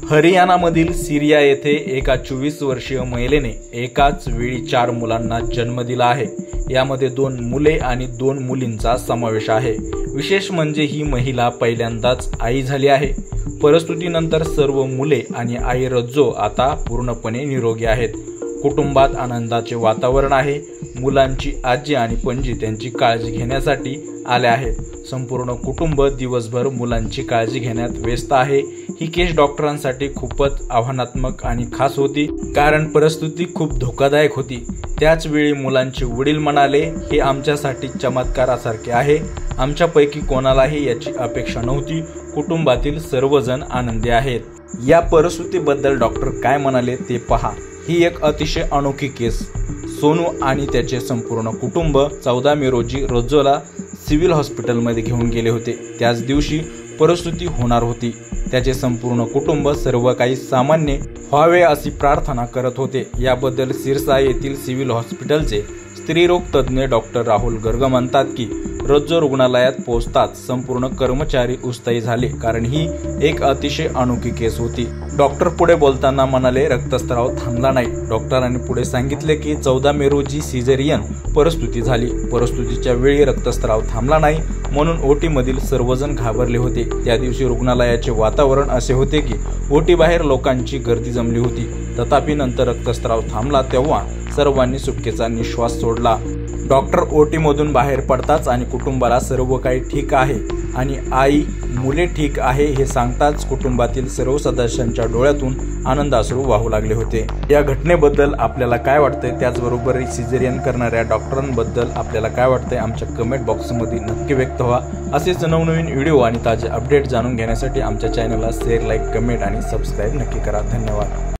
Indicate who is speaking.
Speaker 1: हरियाणामधील सिरिया येथे एका 24 वर्षीय महिलेने एकाच वेळी 4 मुलांना जन्म दिला आहे। यामध्ये 2 मुले आणि 2 मुलींचा समावेश आहे। विशेष म्हणजे ही महिला पहिल्यांदाच आई झाली आहे। प्रसूतीनंतर सर्व मुले आणि आई रज्जो आता पूर्णपणे निरोगी आहेत। कुटुंबात आनंदाचे वातावरण आहे। मुलांची आजी आणि पणजी त्यांची काळजी घेण्यासाठी आले आहेत। संपूर्ण कुटुंब दिवसभर मुलांची काळजी घेण्यात व्यस्त आहे। ही केस डॉक्टरांसाठी खूपच आव्हानात्मक आणि खास होती, कारण परिस्थिती खूप धोकादायक होती। त्याच वेळी मुलांचे वडील म्हणाले, हे आमच्यासाठी चमत्कारासारखे आहे। आमच्यापैकी कोणालाही याची अपेक्षा नव्हती। कुटुंबातील सर्वजण आनंदी आहेत। या परिस्थितीबद्दल डॉक्टर काय म्हणाले ते पहा। ही एक अतिशय अनोखी केस। सोनू आणि त्याचे संपूर्ण कुटुंब 14 मे रोजी रज्जोला सिव्हिल हॉस्पिटलमध्ये घेऊन गेले होते। त्याच दिवशी परिस्थिती होणार होती। त्याचे संपूर्ण कुटुंब सर्व काही सामान्य व्हावे अशी प्रार्थना करत होते। याबद्दल सिरसा येथील सिव्हिल हॉस्पिटलचे स्त्रीरोग तज्ज्ञ डॉक्टर राहुल गर्ग म्हणतात की रज्जो रुग्णालयात पोहोचताच संपूर्ण कर्मचारी उत्साही झाले, कारण ही एक अतिशय अनोखी केस होती। डॉक्टर पुढे बोलताना म्हणाले, रक्तस्राव थांबला नाही। डॉक्टरांनी पुढे सांगितले की 14 मे रोजी सिझेरियन परिस्थिती झाली। परिस्थितीच्या वेळी रक्तस्राव थांबला नाही, म्हणून ओटी मधील सर्वजण घाबरले होते। त्या दिवशी रुग्णालयाचे वातावरण असे होते की ओटी बाहेर लोकांची गर्दी जमली होती। तथापि नंतर रक्तस्राव थांबला तेव्हा सर्वांनी सुटकेचा निश्वास सोडला। डॉक्टर ओटीमधून बाहेर पडताच आणि कुटुंबाला सर्व काही ठीक आहे आणि आई मुले ठीक आहे हे सांगताच कुटुंबातील सर्व सदस्यांच्या डोळ्यातून आनंदाश्रू वाहू लागले होते। या घटनेबद्दल आपल्याला काय वाटतंय, त्याचबरोबर सिझेरियन करणाऱ्या डॉक्टरांबद्दल आपल्याला काय वाटतंय आमच्या कमेंट बॉक्समध्ये नक्की व्यक्त व्हा। असेच नवनवीन व्हिडिओ आणि ताजे अपडेट जाणून घेण्यासाठी आमच्या चॅनलला शेअर, लाईक, कमेंट आणि सबस्क्राईब नक्की करा। धन्यवाद।